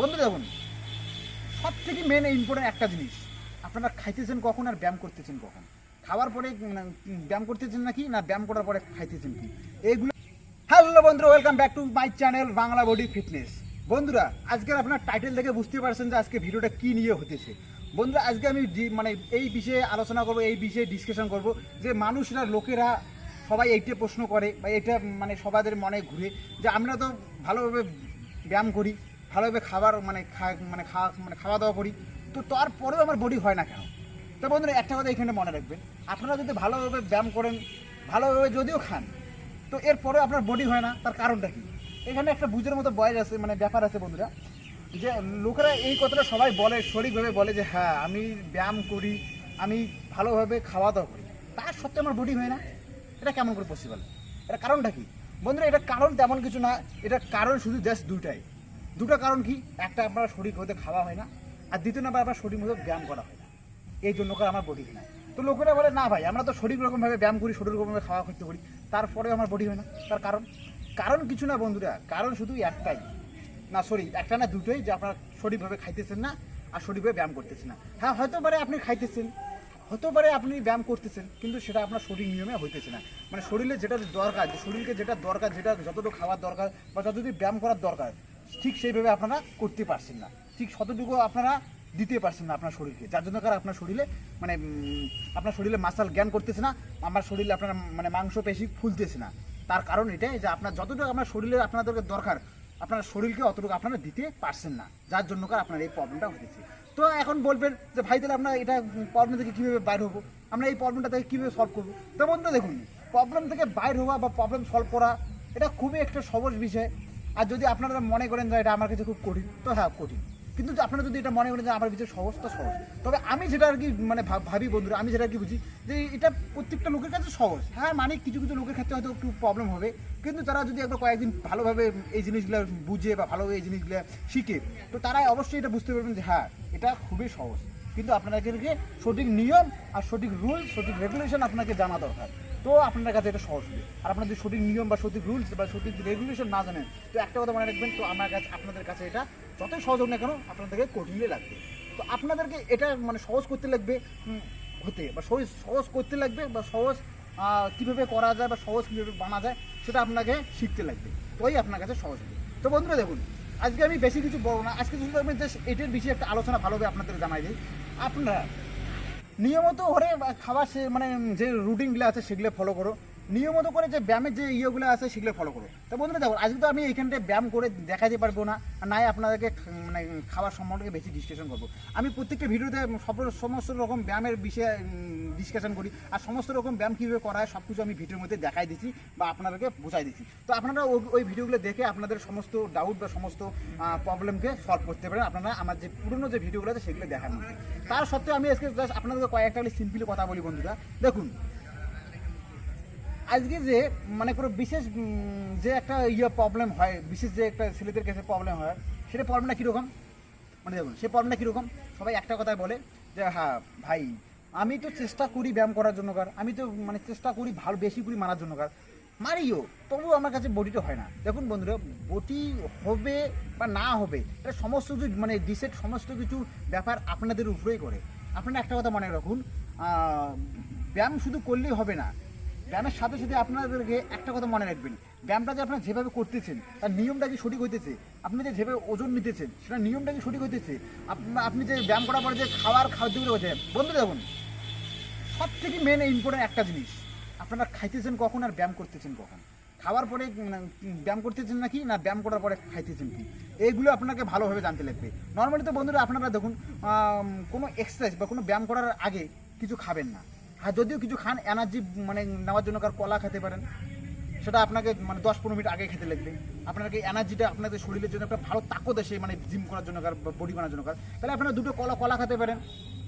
বন্ধু দেখুন, সব থেকে মেন ইম্পর্টেন্ট একটা জিনিস, আপনারা খাইতেছেন কখন আর ব্যায়াম করতেছেন কখন। খাওয়ার পরে ব্যায়াম করতেছেন নাকি, না ব্যায়াম করার পরে খাইতেছেন কি, এইগুলো। হ্যালো বন্ধুরা, welcome back to my channel Bangla body fitness. বন্ধুরা, আজকের আপনার টাইটেল থেকে বুঝতে পারছেন যে আজকে ভিডিওটা কী নিয়ে হতেছে। বন্ধুরা, আজকে আমি এই বিষয়ে আলোচনা করব, এই বিষয়ে ডিসকাশন করব যে মানুষরা, লোকেরা সবাই এইটা প্রশ্ন করে বা এটা সবাদের মনে ঘুরে যে আমরা তো ভালোভাবে ব্যায়াম করি, ভালোভাবে খাবার খাওয়া দাওয়া করি, তো তারপরেও আমার বডি হয় না কেন। তো বন্ধুরা, একটা কথা এখানে মনে রাখবেন, আপনারা যদি ভালোভাবে ব্যায়াম করেন, ভালোভাবে যদিও খান, তো এরপরে আপনার বডি হয় না, তার কারণটা কি? এখানে একটা বুঝের মতো বয়স আছে, ব্যাপার আছে বন্ধুরা, যে লোকেরা এই কথাটা সবাই বলে, সঠিকভাবে বলে যে হ্যাঁ আমি ব্যায়াম করি, আমি ভালোভাবে খাওয়া দাওয়া করি, তার সত্ত্বেও আমার বডি হয় না। এটা কেমন করে পসিবল? এটা কারণটা কি? বন্ধুরা, এটা কারণ তেমন কিছু না, এটা কারণ শুধু জাস্ট দুটা কারণ কি? একটা, আপনার শরীর হতে খাওয়া হয় না, আর দ্বিতীয় নাম্বার আপনার শরীর মতো ব্যায়াম করা হয় না, এই জন্য করে আমার বডি হয় না। তো লোকেরা বলে না ভাই, আমরা তো শরীর রকমভাবে ব্যায়াম করি, শরীর রকমভাবে খাওয়া করতে করি, তারপরেও আমার বডি হয় না। তার কারণ কিছু না বন্ধুরা, কারণ শুধু একটাই, একটা না দুটোই, যে আপনার সঠিকভাবে খাইতেছেন না আর সঠিকভাবে ব্যায়াম করতেছেন না। হ্যাঁ, হয়তো পারে আপনি খাইতেছেন, হতে পারে আপনি ব্যায়াম করতেছেন, কিন্তু সেটা আপনার শরীর নিয়মে হইতেছে না। শরীরে যেটা দরকার, শরীরকে যেটা দরকার, যেটা যতটুকু খাওয়ার দরকার বা যতটুকু ব্যায়াম করার দরকার, ঠিক সেইভাবে আপনারা করতে পারছেন না, ঠিক ততটুকু আপনারা দিতে পারছেন না আপনার শরীরকে, যার জন্য আপনার শরীরে আপনার শরীরে মাসাল জ্ঞান করতেছে না, আমার শরীরে আপনার মাংস পেশি ফুলতেছে না। তার কারণ এটাই যে আপনার যতটুকু আপনার শরীরে আপনাদেরকে দরকার, আপনার শরীরকে অতটুকু আপনারা দিতে পারছেন না, যার জন্য আপনার এই প্রবলেমটা হতেছে। তো এখন বলবেন যে ভাই, তাহলে আমরা এটা প্রবলেম থেকে কীভাবে বাইর হবো, আমরা এই প্রবলেমটা থেকে কীভাবে সলভ করবো? তো বন্ধু দেখুন, প্রবলেম থেকে বাইর হওয়া বা প্রবলেম সলভ করা এটা খুবই একটা সহজ বিষয়। আর যদি আপনারা মনে করেন যে এটা আমার কাছে খুব কঠিন, তো হ্যাঁ কঠিন, কিন্তু আপনারা যদি এটা মনে করেন যে আমার বিষয়ে সহজ, তো সহজ। তবে আমি যেটা আর কি ভাবি বন্ধুরা, আমি যেটা আর কি বুঝি যে এটা প্রত্যেকটা লোকের কাছে সহজ। হ্যাঁ, কিছু কিছু লোকের ক্ষেত্রে হয়তো একটু প্রবলেম হবে, কিন্তু তারা যদি একবার কয়েকদিন ভালোভাবে এই জিনিসগুলো বুঝে বা ভালোভাবে এই জিনিসগুলো শিখে, তো তারা অবশ্যই এটা বুঝতে পারবেন যে হ্যাঁ এটা খুবই সহজ। কিন্তু আপনাদেরকে সঠিক নিয়ম আর সঠিক রুলস, সঠিক রেগুলেশন আপনাকে জানা দরকার, তো আপনার কাছে এটা সহজ হবে। আর আপনার যদি সঠিক নিয়ম বা সঠিক রুলস বা সঠিক রেগুলেশন না জানেন, তো একটা কথা মনে রাখবেন, তো আপনাদের কাছে এটা যতই সহজ হোক না কেন, আপনাদেরকে কঠিনই লাগবে। তো আপনাদেরকে এটা সহজ করতে লাগবে বা সহজ করতে লাগবে, বা সহজ কীভাবে করা যায় বা সহজ কীভাবে বানা যায় সেটা আপনাকে শিখতে লাগবে, ওই আপনার কাছে সহজ হবে। তো বন্ধুরা দেখুন, আজকে আমি বেশি কিছু বলবো না, আজকে শুধু আমি জাস্ট এটার বিষয়ে একটা আলোচনা ভালোভাবে আপনাদের জানাই দিই। আপনারা নিয়মিত করে খাবার যে রুটিনগুলো আছে সেগুলো ফলো করো, নিয়মিত করে যে ব্যায়ামের যে ইয়েগুলো আছে সেগুলো ফলো করো। তো বন্ধুরা দেখো, আজকে তো আমি এইখানটায় ব্যায়াম করে দেখাতে পারবো না, আর নাই আপনাদেরকে খাবার সম্বন্ধে বেশি ডিসকাশন করবো। আমি প্রত্যেকটা ভিডিওতে সমস্ত রকম ব্যায়ামের বিষয়ে ডিসকাশন করি, আর সমস্ত রকম ব্যায়াম কীভাবে করা হয় সব কিছু আমি ভিডিওর মধ্যে দেখাই দিচ্ছি বা আপনাদেরকে বোঝাই দিচ্ছি। তো আপনারা ওই ভিডিওগুলো দেখে আপনাদের সমস্ত ডাউট বা সমস্ত প্রবলেমকে সলভ করতে পারেন আপনারা আমার যে পুরনো যে ভিডিওগুলো আছে সেগুলো দেখার মধ্যে। তার সত্ত্বেও আমি আজকে জাস্ট আপনাদেরকে কয়েকটা সিম্পলি কথা বলি বন্ধুরা। দেখুন, আজকে যে কোনো বিশেষ যে একটা প্রবলেম হয়, বিশেষ যে একটা ছেলেদের কাছে প্রবলেম হয়, সেটা প্রবলেমটা কীরকম দেখুন, সে প্রবলেমটা কীরকম, সবাই একটা কথাই বলে যে হ্যাঁ ভাই, আমি তো চেষ্টা করি ব্যায়াম করার জন্য, আমি তো চেষ্টা করি ভালো বেশি করে মারার জন্য, মারিও, তবুও আমার কাছে বডিটা হয় না। দেখুন বন্ধুরা, বডি হবে বা না হবে এটা সমস্ত কিছু ডিসাইড সমস্ত কিছু ব্যাপার আপনাদের উপরেই করে। আপনারা একটা কথা মনে রাখুন, ব্যায়াম শুধু করলেই হবে না, ব্যায়ামের সাথে সাথে আপনাদেরকে একটা কথা মনে রাখবেন, ব্যায়ামটা যে আপনারা যেভাবে করতেছেন তার নিয়মটা কি সঠিক হইতেছে, আপনি যে যেভাবে ওজন নিতেছেন সেটা নিয়মটা কি সঠিক হইতেছে, আপনি যে ব্যায়াম করার পরে যে খাদ্যগুলো হচ্ছে। বন্ধু দেখুন, সব থেকে মেন ইম্পর্টেন্ট একটা জিনিস, আপনারা খাইতেছেন কখন আর ব্যায়াম করতেছেন কখন। খাওয়ার পরে ব্যায়াম করতেছেন নাকি, না ব্যায়াম করার পরে খাইতেছেন কি, এইগুলো আপনাকে ভালোভাবে জানতে লাগবে। নর্মালি তো বন্ধুরা আপনারা দেখুন, কোনো এক্সারসাইজ বা কোনো ব্যায়াম করার আগে কিছু খাবেন না, আর যদিও কিছু খান এনার্জি নেওয়ার জন্য, কলা খেতে পারেন, সেটা আপনাকে 10-15 মিনিট আগে খেতে লাগবে। আপনাকে এনার্জিটা আপনাদের শরীরের জন্য একটা ভালো তাকত আসে, জিম করার জন্য বডি বানার জন্য, তাহলে আপনারা দুটো কলা খেতে পারেন,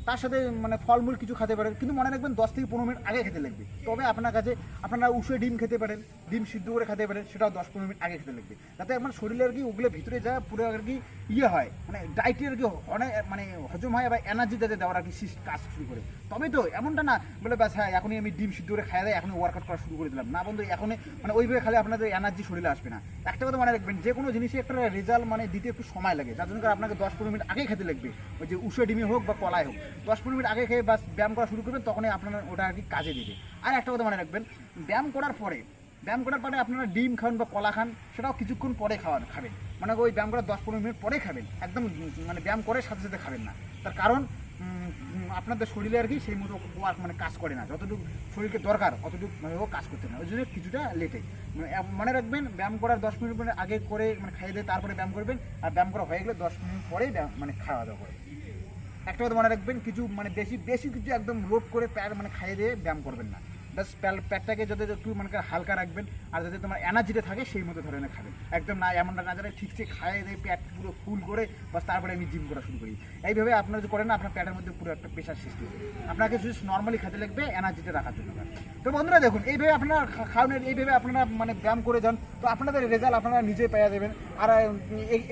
তার সাথে ফলমূল কিছু খেতে পারেন, কিন্তু মনে রাখবেন 10 থেকে 15 মিনিট আগে খেতে লাগবে। তবে আপনার কাছে আপনারা উষে ডিম খেতে পারেন, ডিম সিদ্ধ করে খেতে পারেন, সেটাও 10-15 মিনিট আগে খেতে লাগবে, যাতে আপনার শরীরে আর কি ওগুলো ভিতরে যায় পুরো আর কি হয়, মানে ডায়েটে আর কি অনেক মানে হজম হয় বা এনার্জি যাতে দেওয়ার আর কি কাজ শুরু করে। তবে তো এমনটা না বলে ব্যাস হ্যাঁ এখনই আমি ডিম সিদ্ধ করে খাওয়া দেয় এখনই ওয়ার্কআউট করা শুরু করে দিলাম, না বন্ধু এখনই মানে ওইভাবে খালে আপনাদের এনার্জি শরীরে আসবে না। একটা কথা মনে রাখবেন, যে কোনো জিনিসে একটা রেজাল্ট মানে দিতে একটু সময় লাগে, যার জন্য আপনাকে 10-15 মিনিট আগেই খেতে লাগবে। ওই যে উষে ডিমে হোক বা কলাই হোক 10-15 মিনিট আগে খেয়ে বাস ব্যায়াম করা শুরু করবেন, তখনই আপনার ওটা আর কি কাজে দেবে। আর একটা কথা মনে রাখবেন, ব্যায়াম করার পরে আপনারা ডিম খান বা কলা খান, সেটাও কিছুক্ষণ পরে খাবেন, মানে ওই ব্যায়াম করার 10-15 মিনিট পরে খাবেন, একদম মানে ব্যায়াম করে সাথে সাথে খাবেন না। তার কারণ আপনাদের শরীরে আর কি সেই মতো মানে কাজ করে না, যতটুকু শরীরকে দরকার অতটুকু মানে ও কাজ করতে না, ওই জন্য কিছুটা লেটে। মনে রাখবেন ব্যায়াম করার 10 মিনিট আগে করে মানে খাইয়ে দিয়ে তারপরে ব্যায়াম করবেন, আর ব্যায়াম করা হয়ে গেলে 10 মিনিট পরেই মানে খাওয়া দাওয়া করবেন। একটা কথা মনে রাখবেন, কিছু মানে বেশি কিছু একদম লোড করে মানে খাইয়ে দিয়ে ব্যায়াম করবেন না, বাস পেটটাকে যাতে একটু মানে হালকা রাখবেন, আর যাতে তোমার এনার্জিটা থাকে সেই মতো ধরনের খাবেন। একদম না এমনটা না যাতে ঠিকছে খাইয়ে দিয়ে পেট পুরো ফুল করে বাস তারপরে আমি জিম করা শুরু করি। এইভাবে আপনারা যদি করেন না, আপনার পেটের মধ্যে পুরো একটা প্রেশার সৃষ্টি হবে। আপনাকে শুধু নর্মালি খেতে লাগবে এনার্জিটা রাখার জন্য। তো বন্ধুরা দেখুন, এইভাবে আপনারা খাওয়ান, এইভাবে আপনারা মানে ব্যায়াম করে যান, তো আপনাদের রেজাল্ট আপনারা নিজে পেয়ে যাবেন। আর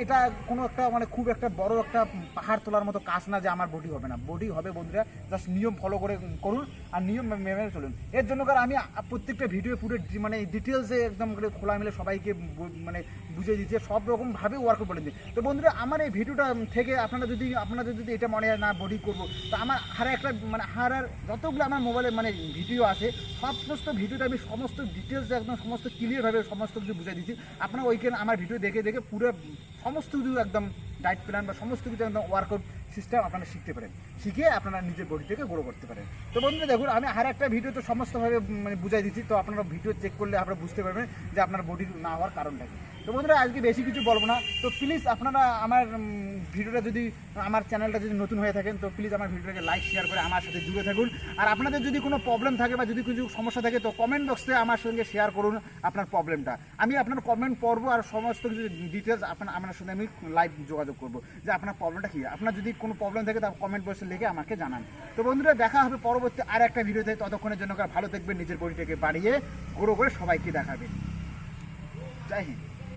এটা কোনো একটা মানে খুব একটা বড় একটা পাহাড় তোলার মতো কাজ না যে আমার বডি হবে না, বডি হবে বন্ধুরা, জাস্ট নিয়ম ফলো করে করুন আর নিয়ম মেনে চলুন। এর জন্য আমি প্রত্যেকটা ভিডিও পুরো মানে ডিটেলসে একদম করে খোলা মিলে সবাইকে মানে বুঝিয়ে দিচ্ছি, সব রকমভাবে ওয়ার্কআউট বলে দিই। তো বন্ধুরা আমার এই ভিডিওটা থেকে আপনাদের যদি এটা মনে হয় না বডি করবো, তো আমার হারার যতগুলো আমার মোবাইলে মানে ভিডিও আছে সমস্ত ভিডিওতে আমি সমস্ত ডিটেলস একদম সমস্ত ক্লিয়ারভাবে সমস্ত কিছু বুঝিয়ে দিচ্ছি। আপনারা ওইখানে আমার ভিডিও দেখে পুরো সমস্ত কিছু একদম ডায়েট প্ল্যান বা সমস্ত কিছু একদম ওয়ার্কআউট সিস্টেম আপনারা শিখতে পারেন, শিখে আপনারা নিজের বডিটাকে গ্রো করতে পারেন। তো বন্ধুরা দেখুন, আমি আর একটা ভিডিওতে সমস্তভাবে মানে বুঝাই দিচ্ছি, তো আপনারা ভিডিও চেক করলে আপনারা বুঝতে পারবেন যে আপনার বডি না হওয়ার কারণটা কি। তো বন্ধুরা আজকে বেশি কিছু বলবো না, তো প্লিজ আপনারা আমার ভিডিওটা যদি আমার চ্যানেলটা যদি নতুন হয়ে থাকেন, তো প্লিজ আমার ভিডিওটাকে লাইক শেয়ার করে আমার সাথে জুড়ে থাকুন। আর আপনাদের যদি কোনো প্রবলেম থাকে বা যদি কিছু সমস্যা থাকে, তো কমেন্ট বক্সে আমার সঙ্গে শেয়ার করুন আপনার প্রবলেমটা। আমি আপনার কমেন্ট পড়বো আর সমস্ত কিছু ডিটেলস আপনার সঙ্গে আমি লাইভ যোগাযোগ করবো যে আপনার প্রবলেমটা কী। আপনার যদি কোনো প্রবলেম থাকে তা কমেন্ট বক্সে লিখে আমাকে জানান। তো বন্ধুরা দেখা হবে পরবর্তী আর একটা ভিডিওতে, ততক্ষণের জন্য ভালো থাকবেন, নিজের বডিটাকে বাড়িয়ে গ্রো করে সবাইকে দেখাবেন। জয় হিন্দ।